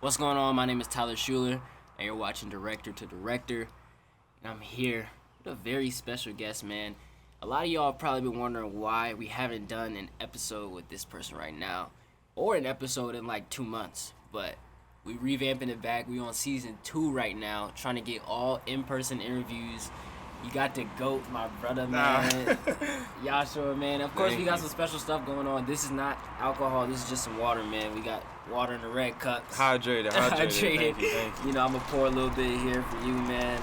What's going on? My name is Tyler Shuler, and you're watching Director to Director. And I'm here with a very special guest, man. A lot of y'all have probably been wondering why we haven't done an episode with this person right now, or an episode in like 2 months. But we revamping it back. We on season 2 right now, trying to get all in-person interviews. You got the GOAT, my brother, man. Ysshua, man. Of course, we got some special stuff going on. This is not alcohol. This is just some water, man. We got water in the red cups. Hydrated. Thank you. You know, I'm going to pour a little bit here for you, man.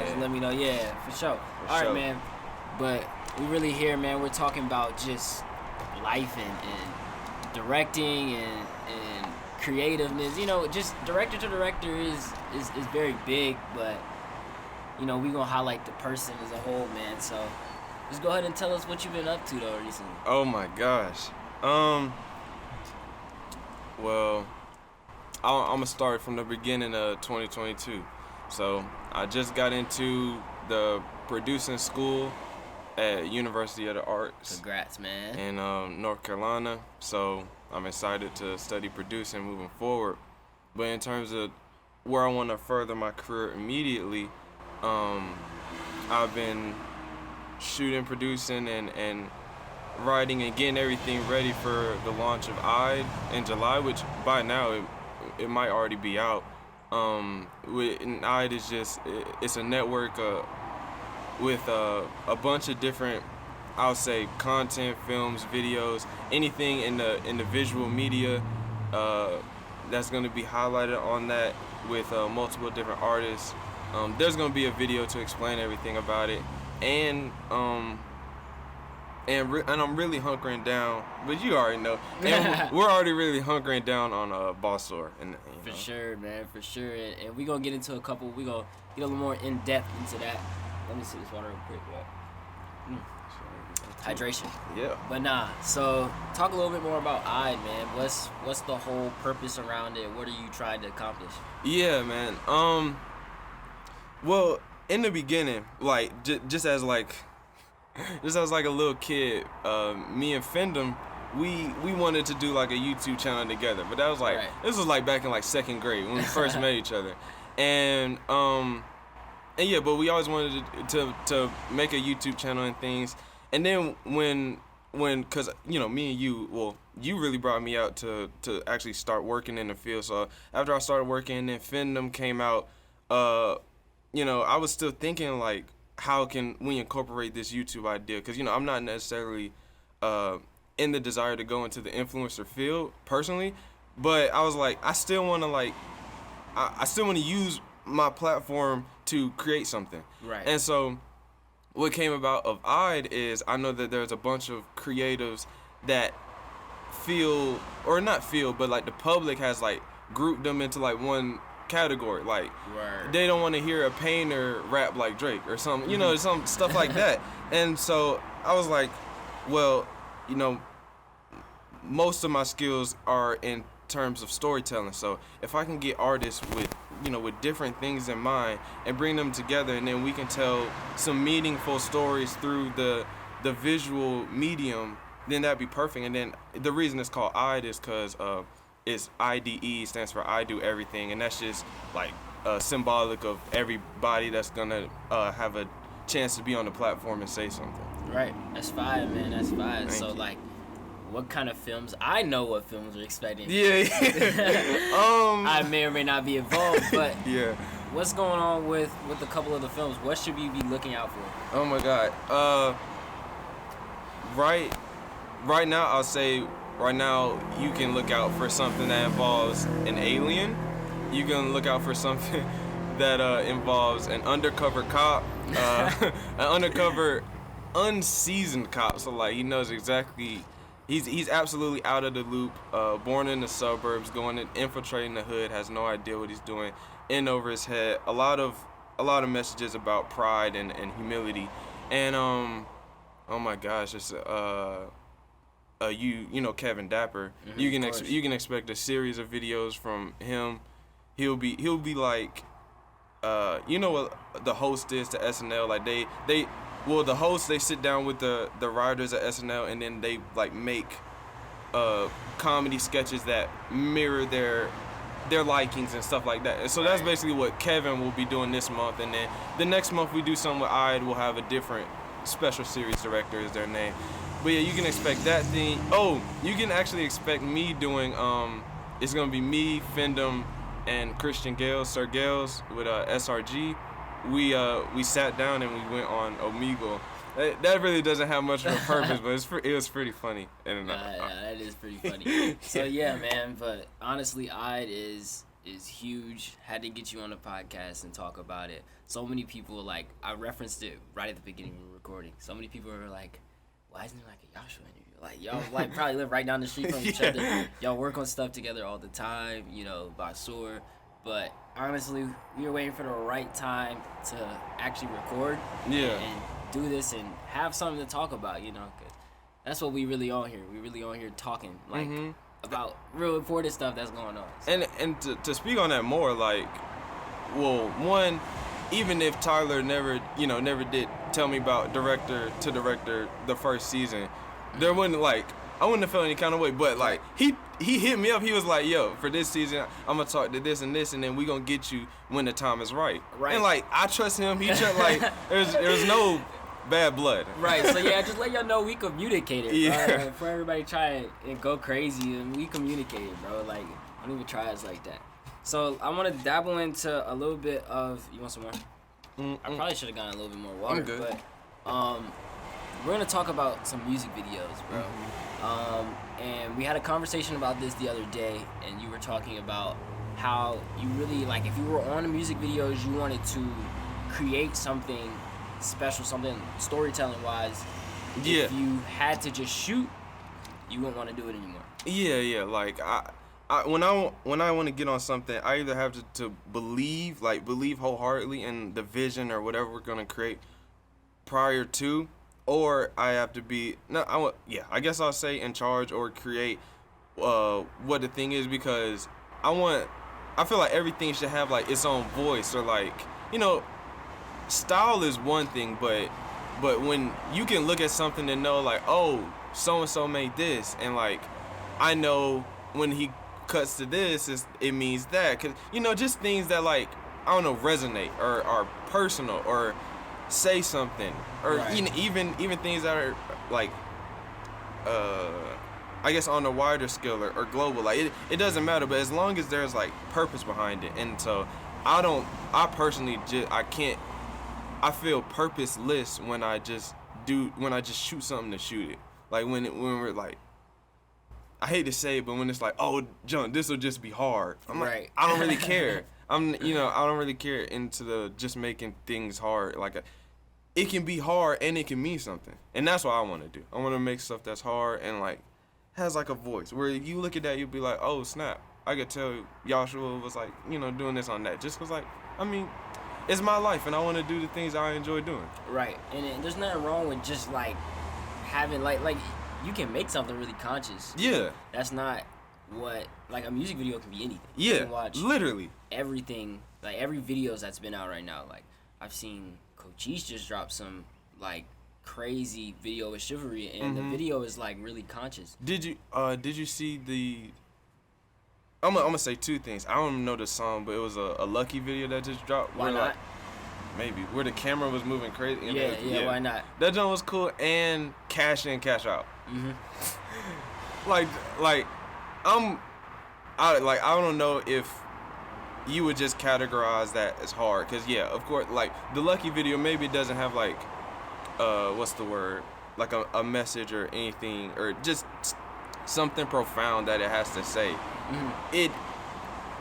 Just let me know. Yeah, for sure. All right, man. But we really here, man. We're talking about just life and directing and creativeness. You know, just director to director is very big, but you know, we gonna highlight the person as a whole, man. So just go ahead and tell us what you've been up to though recently. Oh my gosh. Well, I'm gonna start from the beginning of 2022. So I just got into the producing school at University of the Arts. Congrats, man. In North Carolina. So I'm excited to study producing moving forward. But in terms of where I want to further my career immediately, I've been shooting, producing, and writing and getting everything ready for the launch of IDE in July, which by now it might already be out. And IDE is it's a network with a bunch of different, I'll say, content, films, videos, anything in the visual media that's going to be highlighted on that with multiple different artists. There's going to be a video to explain everything about it, and I'm really hunkering down. But you already know, and we're already really hunkering down on Bossor. And for sure, man, for sure. And we're gonna get into a couple. We're gonna get a little more in depth into that. Let me see this water real quick, bro. Hydration. Yeah. But so talk a little bit more about IDE, man. What's the whole purpose around it? What are you trying to accomplish? Yeah, man. Well, in the beginning, like just as like a little kid, me and Fendham, we wanted to do like a YouTube channel together. But that was like This was like back in like 2nd grade when we first met each other. And yeah, but we always wanted to make a YouTube channel and things. And then cause you know, me and you, well, you really brought me out to actually start working in the field. So after I started working, and then Fendham came out, you know, I was still thinking like, how can we incorporate this YouTube idea? Cause you know, I'm not necessarily in the desire to go into the influencer field personally, but I was like, I still want to use my platform to create something. Right. And so what came about of IDE is I know that there's a bunch of creatives that but like the public has like grouped them into like one category. Like they don't want to hear a painter rap like Drake or something, you know, some stuff like that. And so I was like, well, you know, most of my skills are in terms of storytelling. So if I can get artists with different things in mind and bring them together, and then we can tell some meaningful stories through the visual medium, then that'd be perfect. And then the reason it's called IDE is because it's IDE, stands for I Do Everything, and that's just like symbolic of everybody that's gonna have a chance to be on the platform and say something. Right. That's fire, man. That's fire. Thank so you. like, what kind of films? I know what films we're expecting. Yeah. I may or may not be involved, but yeah. What's going on with a couple of the films? What should we be looking out for? Oh my God. Right now, I'll say right now you can look out for something that involves an alien. You can look out for something that involves an undercover cop, an undercover unseasoned cop. So like he knows exactly. He's absolutely out of the loop, born in the suburbs, going and infiltrating the hood, has no idea what he's doing, in over his head. A lot of messages about pride and humility. And oh my gosh, it's you know Kevin Dapper. Mm-hmm, you can expect a series of videos from him. He'll be like you know what the host is to SNL, like the hosts, they sit down with the writers at SNL, and then they like make comedy sketches that mirror their likings and stuff like that. And so that's basically what Kevin will be doing this month. And then the next month we do something with Ide. We'll have a different special series director is their name. But yeah, you can expect that thing. Oh, you can actually expect me doing, it's going to be me, Fendham, and Christian Gales, Sir Gales, with SRG. We sat down and we went on Omegle. That really doesn't have much of a purpose, but it was pretty funny. And that is pretty funny. So yeah, man. But honestly, Ide is huge. Had to get you on the podcast and talk about it. So many people, like, I referenced it right at the beginning when we were recording. So many people were like, "Why isn't it like a Ysshua interview?" Like, y'all like probably live right down the street from each other. Y'all work on stuff together all the time. By Shuler. But honestly, we were waiting for the right time to actually record. Yeah. And do this and have something to talk about, 'cause that's what we really on here. We really on here talking about real important stuff that's going on. So. And to speak on that more, like, well, one, even if Tyler never did tell me about director to director the first season, there wouldn't I wouldn't have felt any kind of way. But like he hit me up. He was like, "Yo, for this season, I'm gonna talk to this and this, and then we gonna get you when the time is right." Right. And like I trust him. He trust there's no bad blood. Right. So yeah, just let y'all know we communicated. Yeah. For everybody try and go crazy, and we communicated, bro. Like, don't even try us like that. So I want to dabble into a little bit of. You want some more? I probably should have gotten a little bit more water. I'm good. But we're gonna talk about some music videos, bro. And we had a conversation about this the other day, and you were talking about how you really, like, if you were on the music videos, you wanted to create something special, something storytelling wise. Yeah. If you had to just shoot, you wouldn't want to do it anymore. Yeah. Like when I want to get on something, I either have to believe wholeheartedly in the vision or whatever we're gonna create prior to, or I have to be I guess I'll say in charge or create what the thing is, because I feel like everything should have like its own voice, or like, style is one thing, but when you can look at something and know like, oh, so and so made this, and like I know when he cuts to this, it means that, cause just things that, like, I don't know, resonate or are personal or say something, or right. even things that are like I guess on a wider scale or global, like it doesn't matter, but as long as there's like purpose behind it. And so I personally I feel purposeless when I just shoot something to shoot it. Like when we're like, I hate to say it, but when it's like, oh, John, this will just be hard. I'm right. Like, I don't really care. I don't really care into the just making things hard. Like, it can be hard and it can mean something. And that's what I want to do. I want to make stuff that's hard and like has like a voice where if you look at that, you'll be like, oh, snap. I could tell Ysshua was like, doing this on that. Just because, like, I mean, it's my life and I want to do the things I enjoy doing. Right. And there's nothing wrong with just like having like you can make something really conscious. Yeah. That's not what, like, a music video can be anything. Yeah. You can watch literally everything, like every videos that's been out right now. Like, I've seen Coach Ysshua just drop some like crazy video with Chivalry, and the video is like really conscious. Did you see the? I'm gonna say two things. I don't know the song, but it was a Lucky video that just dropped. Why not? Like, maybe where the camera was moving crazy. Yeah. Why not? That joint was cool, and Cash In, Cash Out. like I don't know if you would just categorize that as hard, because yeah, of course, like the Lucky video, maybe it doesn't have like what's the word, like a message or anything, or just something profound that it has to say.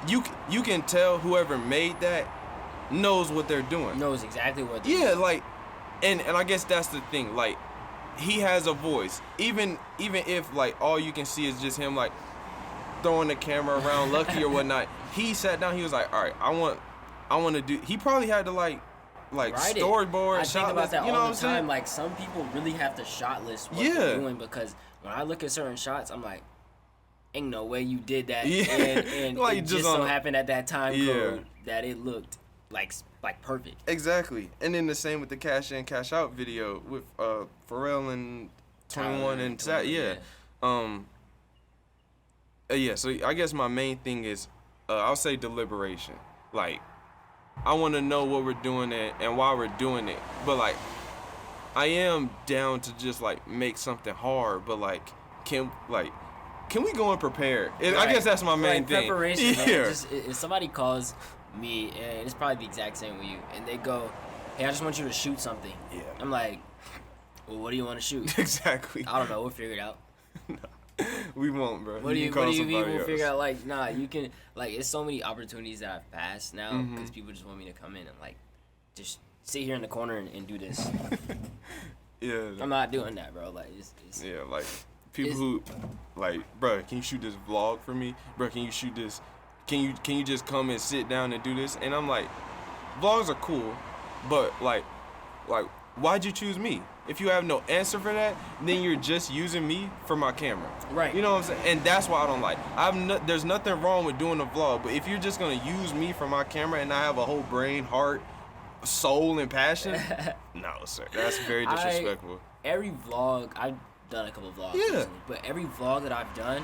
You can tell whoever made that knows what they're doing, knows exactly what they're doing. like, and I guess that's the thing, like, he has a voice, even if like all you can see is just him like throwing the camera around Lucky or whatnot. He sat down, he was like, all right, I want to do. He probably had to like storyboard. I think about that all the time. Saying? Like, some people really have to shot list what they're doing, because when I look at certain shots, I'm like, ain't no way you did that. And like, it just so happened at that time code that it looked like perfect. Exactly. And then the same with the Cash In, Cash Out video with Pharrell and 21 and Zach. Yeah, so I guess my main thing is, I'll say deliberation. Like, I want to know what we're doing and why we're doing it. But like, I am down to just like make something hard. But like, can we go unprepared? Right. I guess that's my main thing. Preparation, man. Just, if somebody calls me, and it's probably the exact same with you, and they go, "Hey, I just want you to shoot something." Yeah. I'm like, well, what do you want to shoot? Exactly. I don't know. We'll figure it out. No, we won't, bro. What do you mean we'll figure out? Like, nah, you can, like, it's so many opportunities that I've passed now because people just want me to come in and, like, just sit here in the corner and do this. Yeah. I'm not doing that, bro. Like, it's yeah, like, people who, like, bro, can you shoot this vlog for me? Bro, can you shoot this? Can you just come and sit down and do this? And I'm like, vlogs are cool, but, like, why'd you choose me? If you have no answer for that, then you're just using me for my camera. Right. You know what I'm saying? And that's why I don't like. There's nothing wrong with doing a vlog, but if you're just gonna use me for my camera and I have a whole brain, heart, soul, and passion, no, sir. That's very disrespectful. Every vlog, I've done a couple vlogs recently, but every vlog that I've done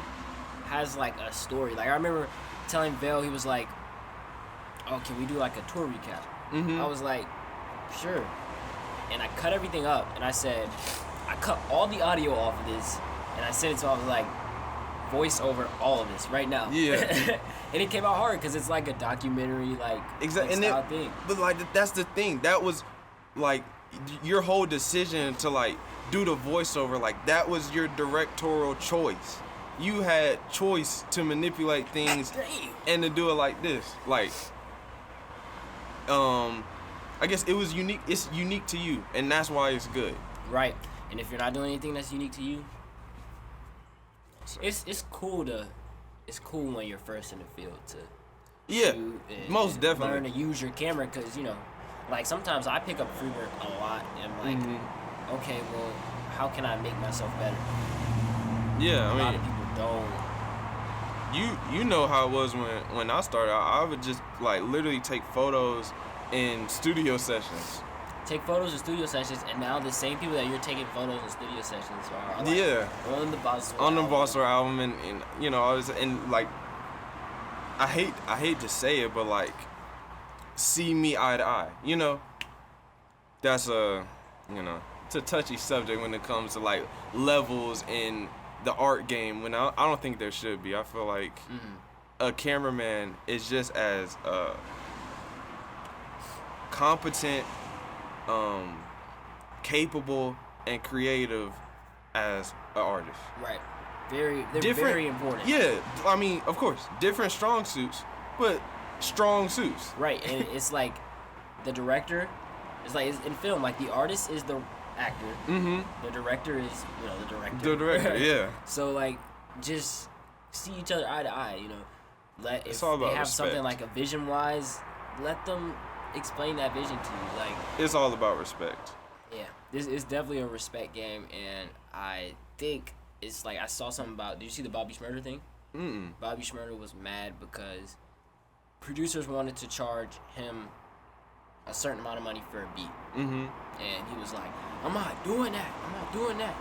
has like a story. Like, I remember telling Vale, he was like, "Oh, can we do like a tour recap?" I was like, "Sure." And I cut everything up, and I said, I cut all the audio off of this, and I sent it to him. I was like, voice over all of this right now. Yeah. And it came out hard because it's like a documentary, like, style thing. But like, that's the thing. That was like your whole decision to like do the voiceover. Like, that was your directorial choice. You had choice to manipulate things and to do it like this. Like, I guess it was unique. It's unique to you, and that's why it's good. Right. And if you're not doing anything that's unique to you, it's cool when you're first in the field to most definitely learn to use your camera, because, you know, like, sometimes I pick up free work a lot and I'm like, okay, well, how can I make myself better? Yeah, I mean, a lot of people don't. You know how it was when I started. I would just like literally take photos in studio sessions. Take photos in studio sessions, and now the same people that you're taking photos in studio sessions are like on the Bossor album, and you know, and like, I hate to say it, but like, see me eye to eye, you know. That's it's a touchy subject when it comes to like levels in the art game. When I don't think there should be. I feel like a cameraman is just as competent, capable, and creative as an artist. Right. They're very important. Yeah, I mean, of course, different strong suits, but strong suits. Right, and it's like the director, it's like in film, like the artist is the actor. The director is, the director. The director, yeah. So like, just see each other eye to eye. You know, it's all about they have respect. something like a vision wise, let them explain that vision to you. Like, it's all about respect. Yeah, this is definitely a respect game, and I think it's like, I saw something about. Did you see the Bobby Shmurda thing? Bobby Shmurda was mad because producers wanted to charge him a certain amount of money for a beat. And he was like, I'm not doing that.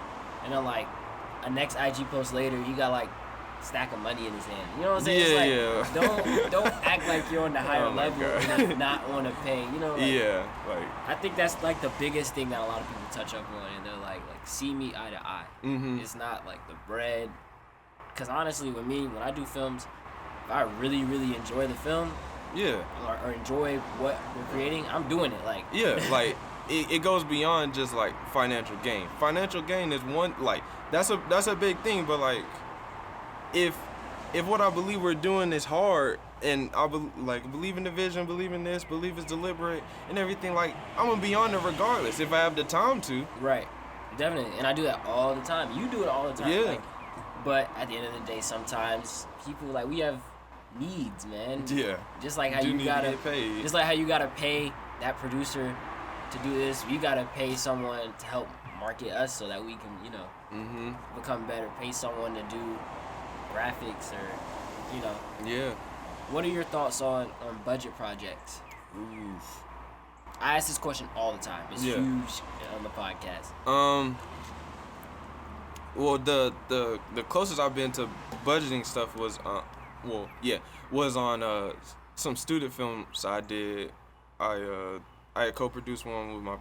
And then like a next IG post later, he got like a stack of money in his hand. You know what I'm saying? It's like, don't act like you're on the higher level and not want to pay. You know? Like, like, I think that's like the biggest thing that a lot of people touch up on, and they're like see me eye to eye. It's not like the bread. Because honestly, when I do films, if I really, really enjoy the film, or enjoy what we're creating, I'm doing it. Like, like it goes beyond just like financial gain. Financial gain is one, like, that's a big thing, but like, if what I believe we're doing is hard, and I believe in the vision, believe in this, believe it's deliberate and everything, like, I'm gonna be on it regardless if I have the time to. Right, definitely, and I do that all the time. You do it all the time. Yeah. Like, but at the end of the day, sometimes people, like, we have needs, man. Yeah. Just like how you gotta pay that producer to do this, you gotta pay someone to help market us so that we can, become better. Pay someone to do graphics, or, Yeah. What are your thoughts on budget projects? Oof. I ask this question all the time. It's huge on the podcast. Well, the closest I've been to budgeting stuff was was on some student films I did. I had co-produced one with my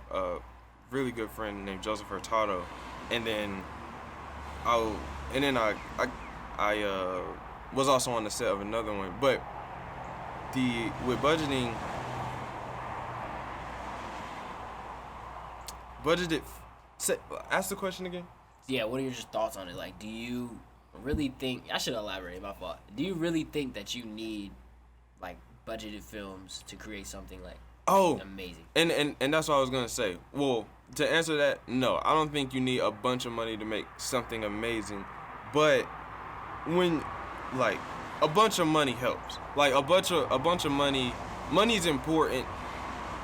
really good friend named Joseph Hurtado, and then I was also on the set of another one. But with budgeting, ask the question again. Yeah, what are your just thoughts on it? Like, do you really think, I should elaborate, my fault. Do you really think that you need like budgeted films to create something like amazing? And that's what I was gonna say. Well, to answer that, no, I don't think you need a bunch of money to make something amazing. But when like a bunch of money helps. Like a bunch of money's important.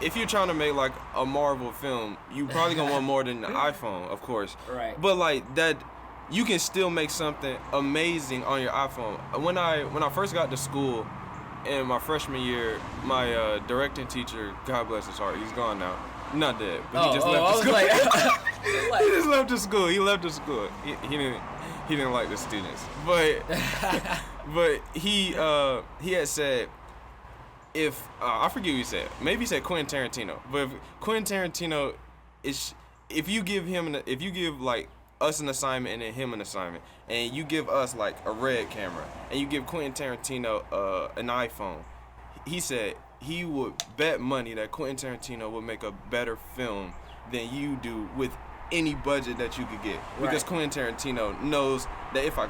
If you're trying to make like a Marvel film, you probably gonna want more than the iPhone, of course. Right. But like that, you can still make something amazing on your iPhone. When I first got to school, in my freshman year, my directing teacher, God bless his heart, he's gone now, not dead, but he just left the school. He just left the school. He left the school. He didn't like the students, but he had said, if I forget what he said, maybe he said Quentin Tarantino, but if Quentin Tarantino if you give like us an assignment and then him an assignment, and you give us like a Red camera and you give Quentin Tarantino an iPhone, he said he would bet money that Quentin Tarantino would make a better film than you do with any budget that you could get, because Quentin Tarantino knows that if I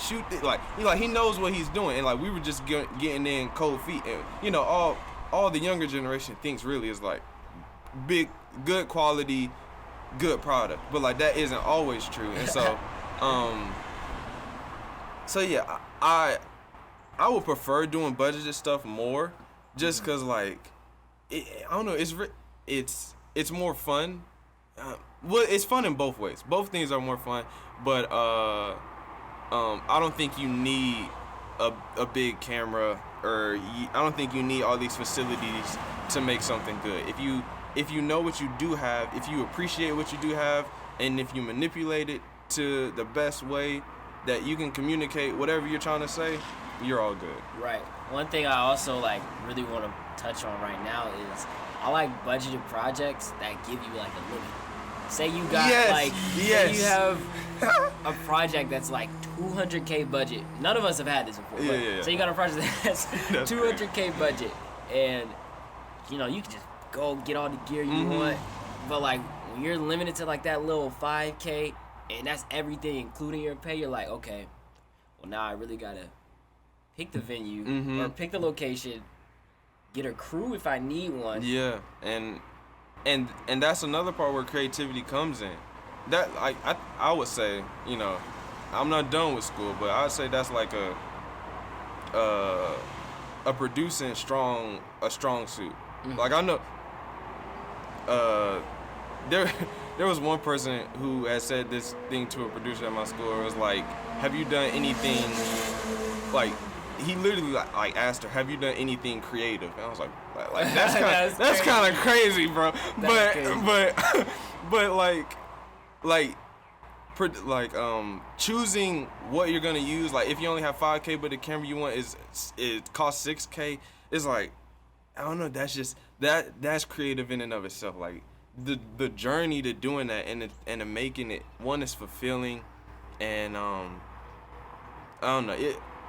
shoot it, like he knows what he's doing, and like we were just getting in cold feet, and all the younger generation thinks really is like big, good quality, good product, but like that isn't always true, and so so yeah, I would prefer doing budgeted stuff more, just because like I don't know, it's more fun. Well, it's fun in both ways. Both things are more fun, but I don't think you need a big camera, or I don't think you need all these facilities to make something good. If you know what you do have, if you appreciate what you do have, and if you manipulate it to the best way that you can communicate whatever you're trying to say, you're all good. Right. One thing I also like really want to touch on right now is I like budgeted projects that give you like a limit. Say you got say you have a project that's like $200K budget. None of us have had this before. So you got a project that's $200K budget, and you know you can just go get all the gear you want. But like when you're limited to like that little $5K, and that's everything including your pay, you're like, okay, well now I really gotta pick the venue or pick the location, get a crew if I need one. Yeah, and that's another part where creativity comes in. That I would say, you know, I'm not done with school, but I'd say that's like a producing a strong suit. Like I know there was one person who had said this thing to a producer at my school. It was like, have you done anything, like he literally like asked her, have you done anything creative? And I was like that's kind of crazy, bro. But choosing what you're gonna use, like if you only have $5K but the camera you want it costs $6K, it's like, I don't know, that's creative in and of itself. Like the journey to doing that and to making it, one, is fulfilling, and I don't know,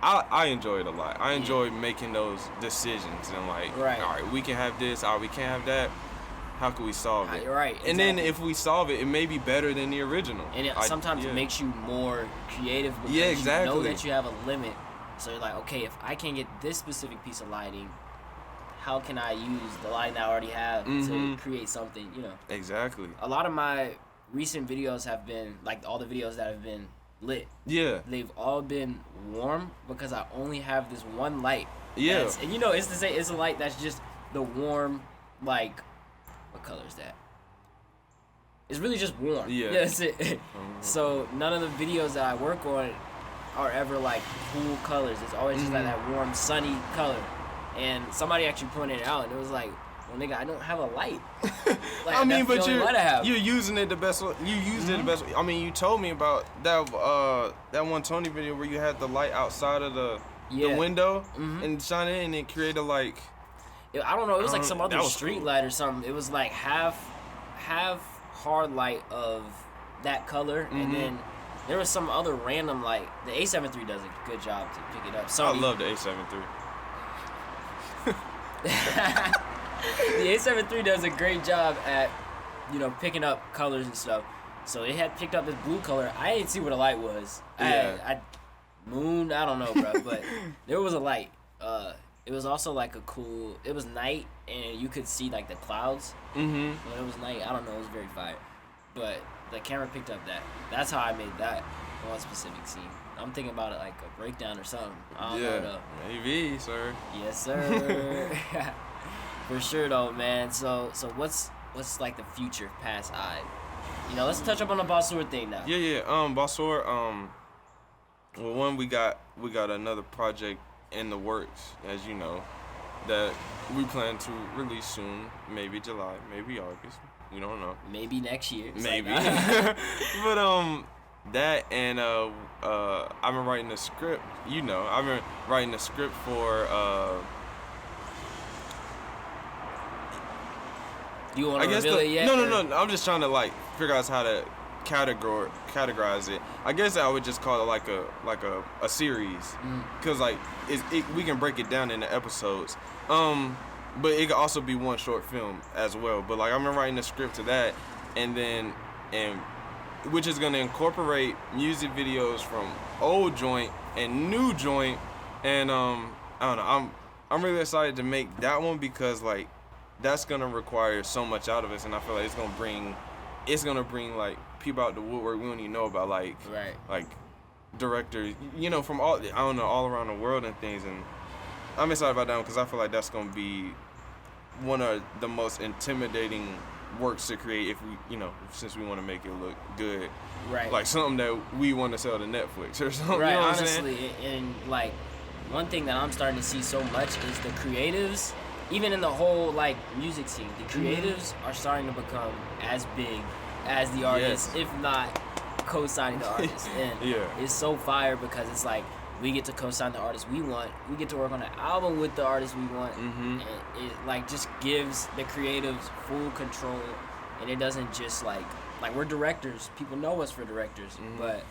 I enjoy it a lot. I enjoy making those decisions and like, all right, we can have this, we can't have that. How can we solve it? Right. Exactly. And then if we solve it, it may be better than the original. And sometimes it makes you more creative because you know that you have a limit. So you're like, okay, if I can't get this specific piece of lighting, how can I use the lighting that I already have to create something, you know? Exactly. A lot of my recent videos have been, like all the videos that have been lit. Yeah. They've all been warm because I only have this one light. Yeah. And you know, it's a light that's just the warm, like, what color is that? It's really just warm. Yeah. That's it. So none of the videos that I work on are ever like cool colors. It's always just like that warm, sunny color. And somebody actually pointed it out, and it was like, well, nigga, I don't have a light. I mean, but you're using it the best. You used it the best. I mean, you told me about that one Tony video where you had the light outside of the window and shine it, and it created like. I don't know. It was like some other street light or something. It was like half hard light of that color, and then there was some other random light. The A7 III does a good job to pick it up. I love the A7 III. The A7 III does a great job at, picking up colors and stuff. So it had picked up this blue color. I didn't see what a light was. Yeah. I don't know, bro, but there was a light. It was also like it was night, and you could see like the clouds. When it was night, I don't know, it was very fire. But the camera picked up that. That's how I made that one specific scene. I'm thinking about it like a breakdown or something. I don't know though. Maybe, sir. Yes, sir. For sure though, man. So what's like the future past I? Let's touch up on the Basur thing now. Yeah. Basur. Well, one we got another project in the works, as you know, that we plan to release soon. Maybe July, maybe August. We don't know. Maybe next year. Maybe. But that and I've been writing a script. I've been writing a script for. You want to reveal it yet? No. I'm just trying to like figure out how to categorize it. I guess I would just call it like a series, cause like we can break it down into episodes. But it could also be one short film as well. But like I've been writing a script to that, and which is gonna incorporate music videos from old joint and new joint, and I don't know. I'm really excited to make that one because like that's gonna require so much out of us, and I feel like it's gonna bring like people out the woodwork we don't even know about, like directors, from all around the world and things, and I'm excited about that one because I feel like that's gonna be one of the most intimidating works to create if we, since we want to make it look good, right? Like something that we want to sell to Netflix or something, right? You know what honestly, and like one thing that I'm starting to see so much is the creatives, even in the whole like music scene, the creatives are starting to become as big as the artists, if not co-signing the artists, and it's so fire because it's like we get to co-sign the artists we want, we get to work on an album with the artists we want, and it like just gives the creatives full control, and it doesn't just like we're directors, people know us for directors, but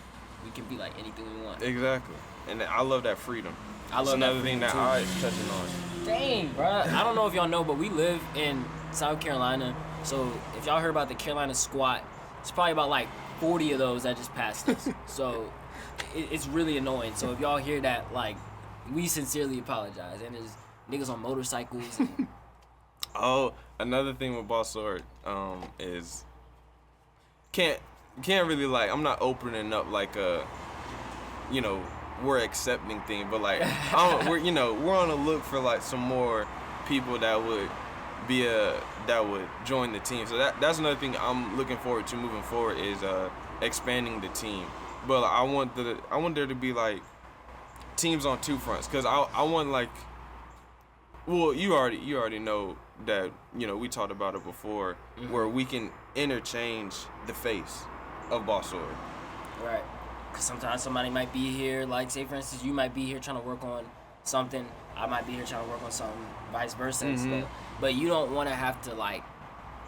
we can be like anything we want. Exactly, and I love that freedom. That's another thing that I was touching on. Dang, bro, I don't know if y'all know, but we live in South Carolina, so if y'all heard about the Carolina squat, it's probably about like 40 of those that just passed us. So it's really annoying. So if y'all hear that, like, we sincerely apologize. And there's niggas on motorcycles. Oh, another thing with Basur is can't really like, I'm not opening up like a, we're accepting thing, but like we're on the look for like some more people that would join the team. So that's another thing I'm looking forward to moving forward is expanding the team. But I want there to be like teams on two fronts, because I want like, well, you already know that we talked about it before, where we can interchange the face of Basur. Right. Because sometimes somebody might be here, like say for instance you might be here trying to work on something, I might be here trying to work on something, vice versa and stuff. But you don't want to have to like,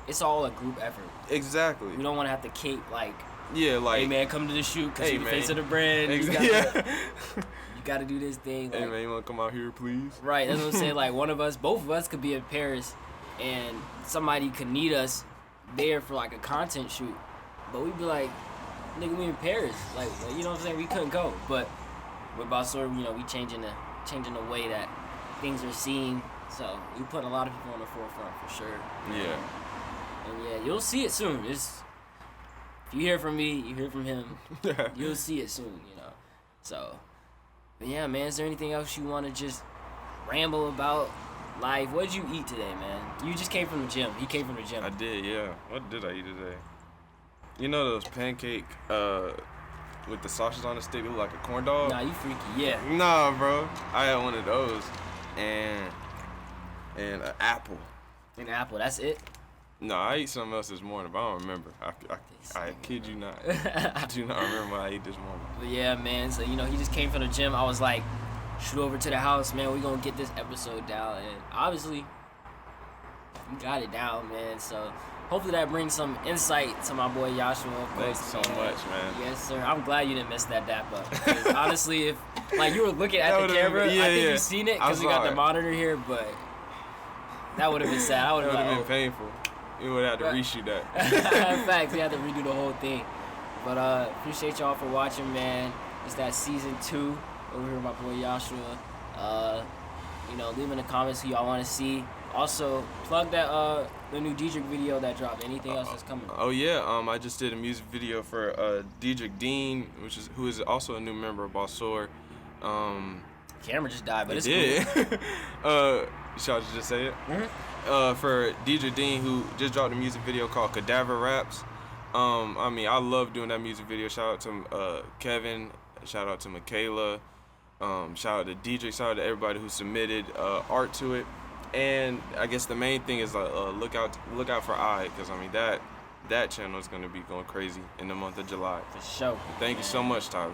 it's all a group effort. Exactly. You don't want to have to cape like, hey man, come to the shoot because you're the face of the brand. Exactly. You gotta do this thing. Hey man, you wanna come out here, please? Right. That's what I'm saying. Like both of us could be in Paris, and somebody could need us there for like a content shoot, but we'd be like, nigga, we in Paris. Like, you know what I'm saying? We couldn't go. But with Basur, we changing the way that things are seen. So we put a lot of people on the forefront for sure. Yeah. And you'll see it soon. If you hear from me, you hear from him. You'll see it soon, So, but yeah, man, is there anything else you want to just ramble about life? What did you eat today, man? You just came from the gym. He came from the gym. I did, yeah. What did I eat today? Those pancake with the sausage on the stick, look like a corn dog? Nah, you freaky, yeah. Nah, bro. I had one of those and an apple. An apple. That's it. No, I ate something else this morning, but I don't remember. I kid you not. I do not remember what I ate this morning. But yeah, man. So he just came from the gym. I was like, shoot over to the house, man. We gonna get this episode down, and obviously, we got it down, man. So hopefully that brings some insight to my boy Ysshua. Thanks so much, man. Yes, sir. I'm glad you didn't miss that dap up. 'Cause honestly, if you were looking at the camera, I think you seen it because we got the monitor here, but that would have been sad. That would have been painful. You would have to reshoot that. In fact, we had to redo the whole thing. But appreciate y'all for watching, man. It's that season 2 over here with my boy Ysshua. Leave in the comments who y'all want to see. Also, plug that the new Diedrich video that dropped. Anything else that's coming? Oh yeah, I just did a music video for Diedrich Dean, who is also a new member of Bossor. Camera just died, but it's cool. Shall I just say it? Mm-hmm. For Diedrich Dean, who just dropped a music video called Cadaver Raps. I love doing that music video. Shout out to Kevin. Shout out to Michaela. Shout out to Diedrich. Shout out to everybody who submitted art to it. And I guess the main thing is look out for I, because that channel is gonna be going crazy in the month of July. For sure. Thank you so much, Tyler.